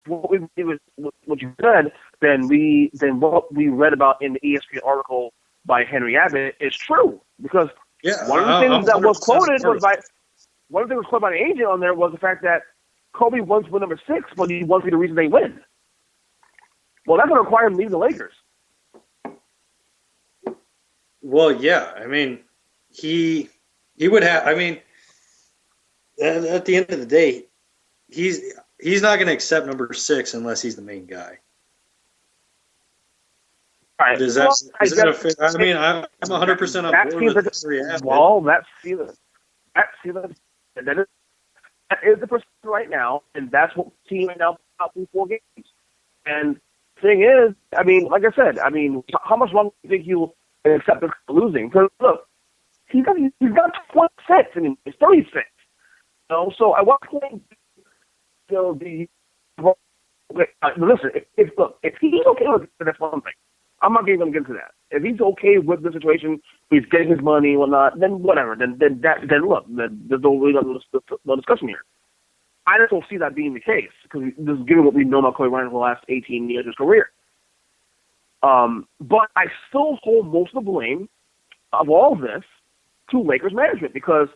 what you said, then what we read about in the ESPN article by Henry Abbott is true, because one of the things that was quoted by the agent on there was the fact that Kobe wants to win number 6, but he wants to be the reason they win. Well, that's going to require him to leave the Lakers. Well, yeah. I mean, he would have. I mean, at the end of the day, he's not going to accept number 6 unless he's the main guy. Right. Is that a fair? I mean, I'm 100% on board with this. Well, that is the person right now, and that's what we're seeing right now out through 4 games. And the thing is, I mean, like I said, I mean, how much longer do you think he'll accept losing? Because look, he's got 26 and he's 36. You know, so at what point, listen, if he's okay with it, that's one thing. I'm not even going to get into that. If he's okay with the situation, he's getting his money and whatnot, then whatever. Then look, there's no discussion here. I just don't see that being the case, because just given what we know about Kobe Bryant for the last 18 years of his career. But I still hold most of the blame of all of this to Lakers management, because,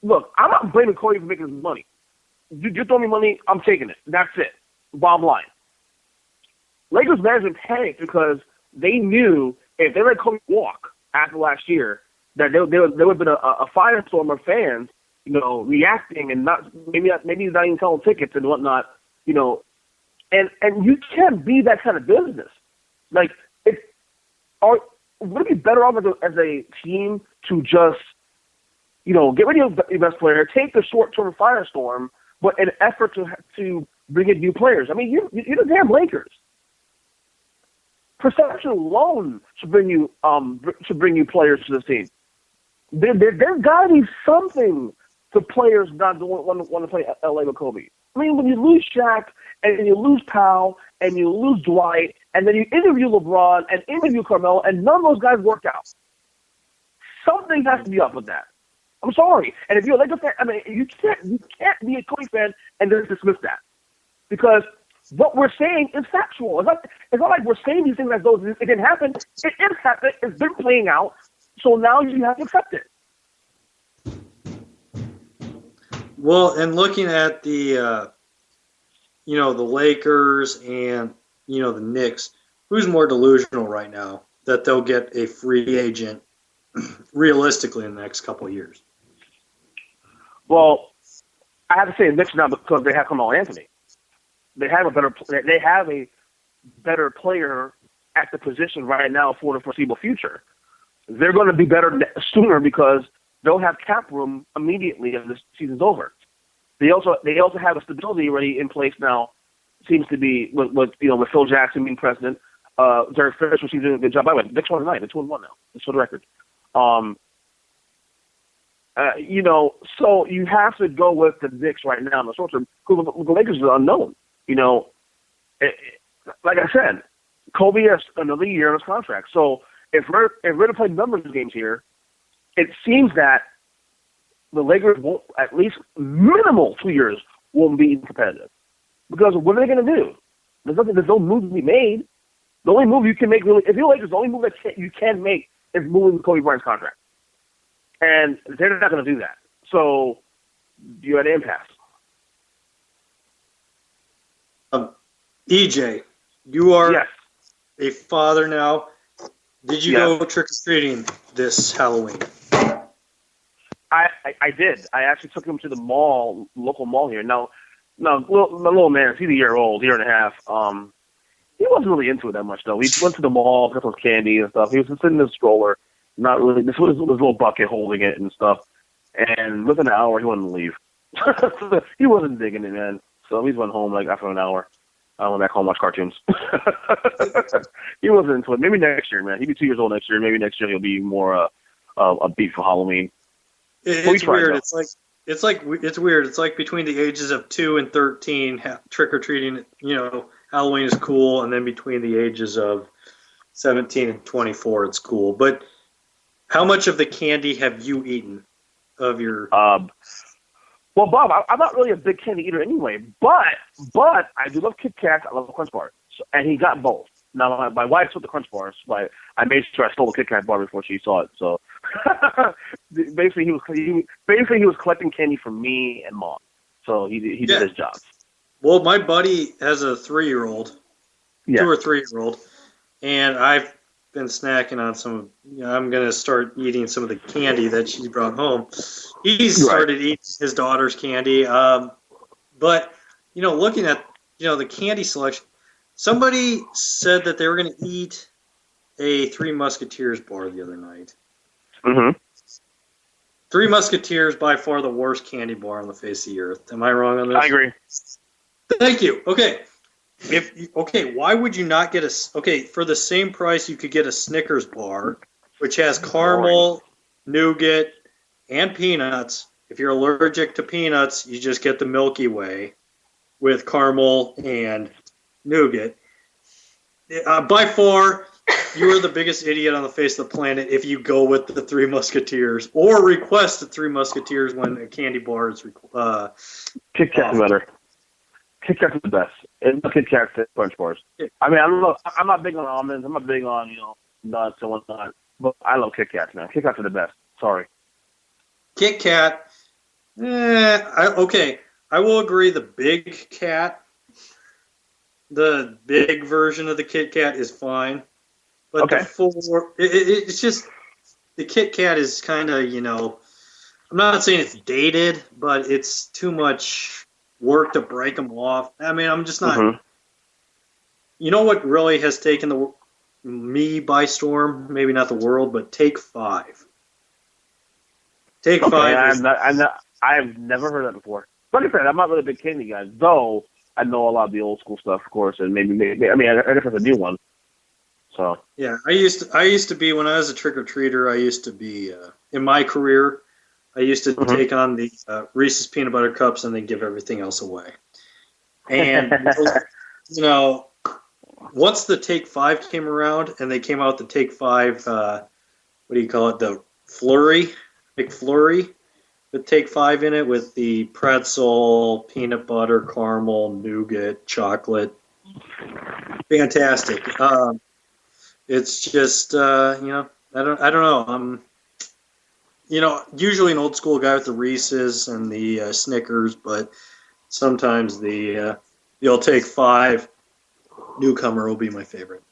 look, I'm not blaming Kobe for making his money. You throw me money, I'm taking it. That's it. Bottom line. Lakers management panicked because they knew if they let Kobe walk after last year, that there would have been a firestorm of fans, you know, reacting and maybe not even selling tickets and whatnot, you know, and you can't be that kind of business. Like, would it be better off as a team to just, you know, get rid of your best player, take the short-term firestorm, but in an effort to bring in new players? I mean, you're the damn Lakers. Perception alone should bring you players to the team. There's got to be something to players not want to play LA with Kobe. I mean, when you lose Shaq and you lose Powell and you lose Dwight and then you interview LeBron and interview Carmelo and none of those guys work out, something has to be up with that. I'm sorry. And if you're a Lakers fan, I mean, you can't be a Kobe fan and then dismiss that, because what we're saying is factual. It's not like we're saying these things as though it didn't happen. It is happening. It's been playing out. So now you have to accept it. Well, and looking at the, the Lakers and, the Knicks, who's more delusional right now that they'll get a free agent realistically in the next couple of years? Well, I have to say the Knicks now, because they have Carmelo Anthony. They have a better player at the position right now for the foreseeable future. They're going to be better sooner because they'll have cap room immediately as the season's over. They also have a stability already in place now. Seems to be with Phil Jackson being president. Derek Fisher seems to do a good job. By the way, Knicks won tonight. They're 2-1 now. It's for the record. So you have to go with the Knicks right now in the short term, because the Lakers are unknown. Like I said, Kobe has another year on his contract. So if we're to play numbers games here, it seems that the Lakers won't, at least minimal 2 years, won't be competitive. Because what are they going to do? There's no move to be made. The only move you can make, really, if you're Lakers, the only move that you can make is moving Kobe Bryant's contract. And they're not going to do that. So you're at an impasse. EJ, you are a father now. Did you go trick-or-treating this Halloween? I did. I actually took him to the local mall here. Now, my little man, he's a year old, year and a half. He wasn't really into it that much, though. We went to the mall, got some candy and stuff. He was just sitting in the stroller, not really. This was his little bucket holding it and stuff. And within an hour, he wanted to leave. He wasn't digging it, man. So we went home after an hour. I went back home and watched cartoons. He wasn't into it. Maybe next year, man. He'll be 2 years old next year. Maybe next year he'll be more a beat for Halloween. It's weird. It's weird. It's like between the ages of 2 and 13, trick or treating. Halloween is cool, and then between the ages of 17 and 24, it's cool. But how much of the candy have you eaten of your? Well, Bob, I'm not really a big candy eater anyway, but I do love Kit Kats. I love Crunch Bars, and he got both. Now my wife took the Crunch Bars, but I made sure I stole a Kit Kat bar before she saw it. So basically, he was collecting candy from me and Mom. So he did his job. Well, my buddy has a 3-year-old, 2 or 3-year-old, and I've been snacking on some. I'm gonna start eating some of the candy that she brought home. He's started eating his daughter's candy, but looking at the candy selection, somebody said that they were gonna eat a Three Musketeers bar the other night. Mm-hmm. Three Musketeers, by far the worst candy bar on the face of the earth. Am I wrong on this? I agree. Thank you. Okay. Why would you not get for the same price you could get a Snickers bar, which has caramel, nougat, and peanuts. If you're allergic to peanuts, you just get the Milky Way with caramel and nougat. By far, you are the biggest idiot on the face of the planet if you go with the Three Musketeers or request the Three Musketeers when a candy bar is Kit Kat's better. Kit Kat's the best. And Kit Kat's Crunch Bars. I mean, I'm not big on almonds. I'm not big on nuts and whatnot. But I love Kit Kats, man. Kit Kats are the best. Sorry. Kit Kat. I will agree. The big cat, the big version of the Kit Kat is fine. But it's just the Kit Kat is kind of I'm not saying it's dated, but it's too much work to break them off. I mean, I'm just not. Mm-hmm. You know what really has taken me by storm? Maybe not the world, but Take 5. Take 5. I've never heard that before. Like I said, I'm not really a big candy guy, though. I know a lot of the old school stuff, of course, and maybe I guess it's a new one. So yeah, I used to be when I was a trick or treater. I used to be in my career. I used to take on the Reese's peanut butter cups and then give everything else away. And, once the Take 5 came around and they came out the Take 5, what do you call it, the Flurry, McFlurry, with Take 5 in it with the pretzel, peanut butter, caramel, nougat, chocolate. Fantastic. It's just, I don't know. Usually an old school guy with the Reese's and the Snickers, but sometimes the old Take 5 newcomer will be my favorite.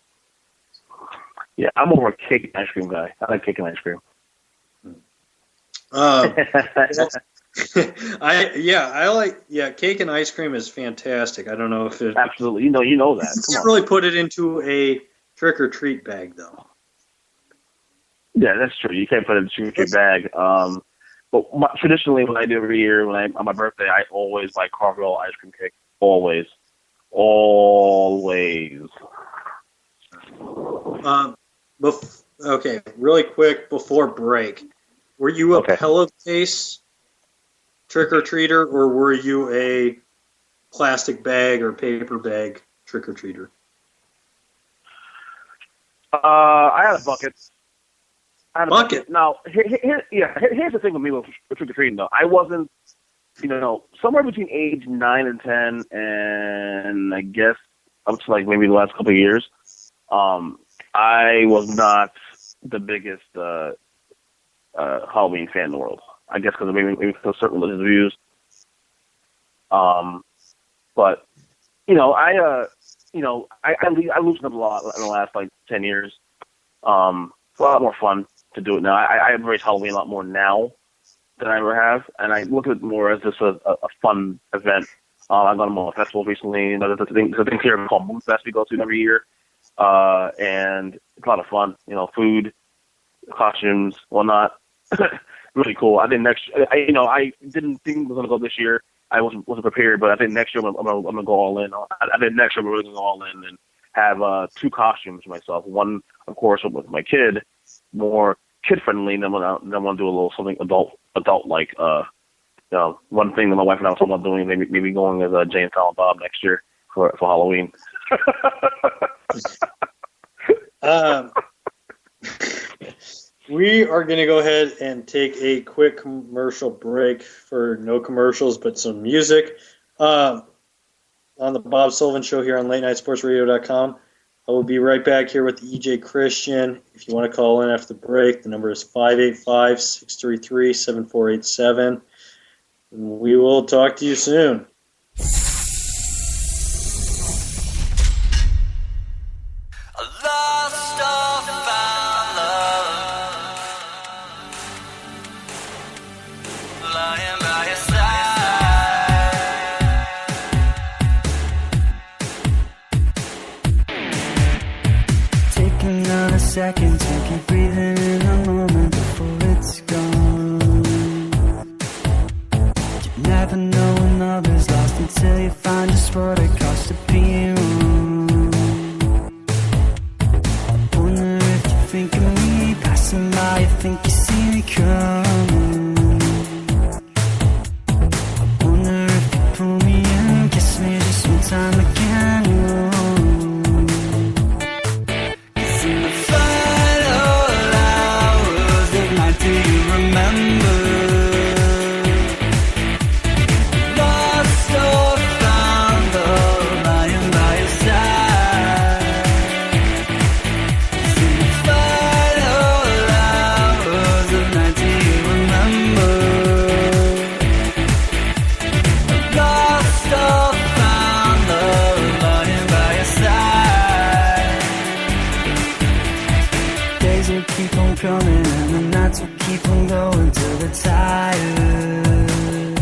Yeah, I'm more a cake and ice cream guy. I like cake and ice cream. I like cake and ice cream is fantastic. I don't know if it absolutely you know that. You can't really put it into a trick or treat bag though. Yeah, that's true. You can't put it in a trick or treat bag. But traditionally, what I do every year on my birthday, I always buy Carvel ice cream cake. Always. Okay, really quick before break. Were you a pillowcase trick-or-treater, or were you a plastic bag or paper bag trick-or-treater? I had a bucket. Bucket? Now, here's the thing with me with trick-or-treating, though. I wasn't, somewhere between age 9 and 10, and I guess up to maybe the last couple of years, I was not the biggest Halloween fan in the world. I guess because maybe because certain religious views. But I loosened up a lot in the last 10 years. It's a lot more fun to do it now. I embrace Halloween a lot more now than I ever have, and I look at it more as just a fun event. I've gone to more festivals recently. There's a thing here called Moon Fest we go to every year, and it's a lot of fun. Food, costumes, whatnot. Really cool. I think next. I didn't think I was gonna go this year. I wasn't prepared, but I think next year I'm gonna go all in. I think next year we're really gonna go all in and have 2 costumes for myself. One, of course, with my kid, more kid friendly. Then I want to do a little something adult like. One thing that my wife and I were talking about doing, maybe going as Jay and Silent Bob next year for Halloween. We we are going to go ahead and take a quick commercial break for no commercials, but some music. On the Bob Sullivan Show here on LateNightSportsRadio.com. I will be right back here with EJ Christian. If you want to call in after the break, the number is 585-633-7487. And we will talk to you soon. Second to keep breathing in the moment before it's gone. You never know when love is lost until you find just what it costs to be wrong. I wonder if you think of me passing by, you think you see me coming. I wonder if you pull me in, kiss me just one time again. Coming and the nights will keep on going till they're tired,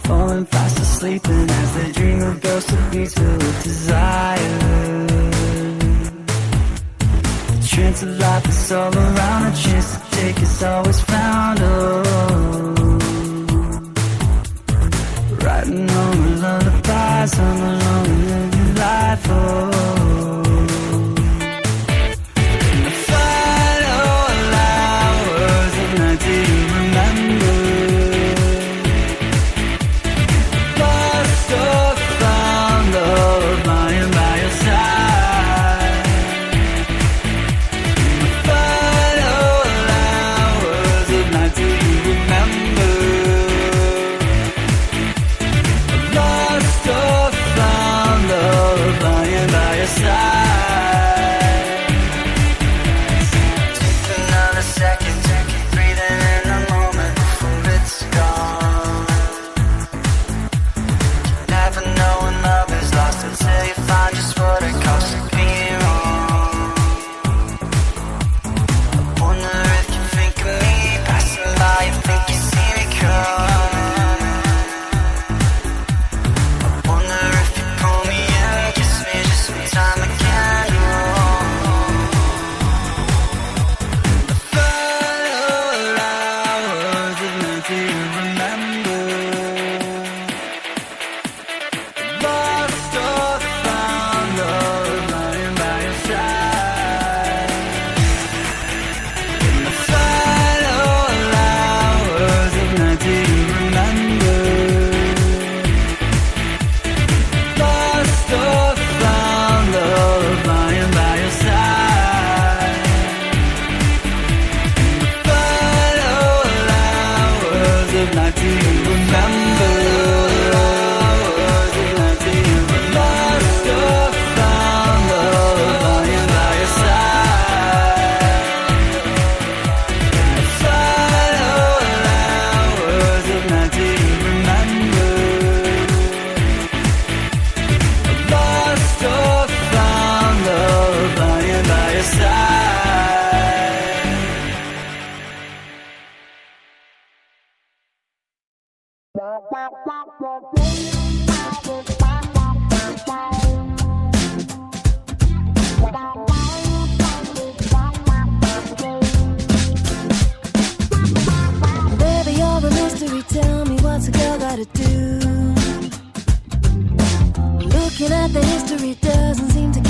falling fast asleep and as they dream of ghosts of beats filled with desire. The trance of life is all around, a chance to take is always found. Oh, writing on the lullabies, I'm alone and living life. Oh, Looking at the history doesn't seem to